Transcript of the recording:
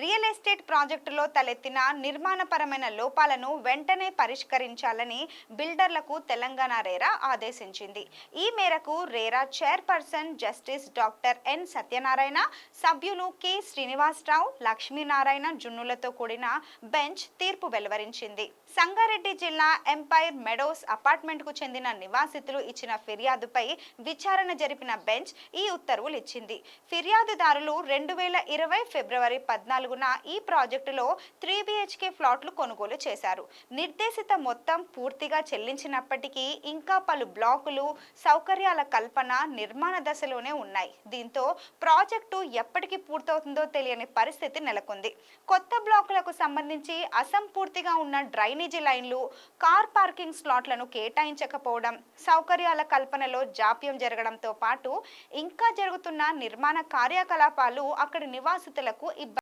Real estate ప్రాజెక్టులో తలెత్తిన నిర్మాణపరమైన లోపాలను వెంటనే పరిష్కరించాలని బిల్డర్లకు తెలంగాణ రేరా ఆదేశించింది. ఈ మేరకు RERA chairperson justice doctor N Satyanarayana, సభ్యులు కె శ్రీనివాసరావు, లక్ష్మీనారాయణ జున్నులతో కూడిన బెంచ్ తీర్పు వెలువరించింది. సంగారెడ్డి జిల్లా ఎంపైర్ మెడోస్ అపార్ట్మెంట్కు చెందిన నివాసితులు ఇచ్చిన ఫిర్యాదుపై విచారణ జరిపిన బెంచ్ ఈ ఉత్తర్వులు ఇచ్చింది. ఫిర్యాదుదారులు 2020 ఫిబ్రవరి 14 ఈ ప్రాజెక్టులో 3 BHK ఫ్లాట్లు కొనుగోలు చేశారు. నిర్దేశిత మొత్తం పూర్తిగా చెల్లించినప్పటికీ ఇంకా పలు బ్లాకులు, సౌకర్యాల కల్పన నిర్మాణ దశలోనే ఉన్నాయి. దీంతో ప్రాజెక్టు ఎప్పటికి పూర్తవుతుందో తెలియని పరిస్థితి నెలకొంది. కొత్త బ్లాకులకు సంబంధించి అసంపూర్తిగా ఉన్న డ్రైనేజీ లైన్లు, కార్ పార్కింగ్ స్లాట్లను కేటాయించకపోవడం, సౌకర్యాల కల్పనలో జాప్యం జరగడంతో పాటు ఇంకా జరుగుతున్న నిర్మాణ కార్యకలాపాలు అక్కడి నివాసితులకు ఇబ్బంది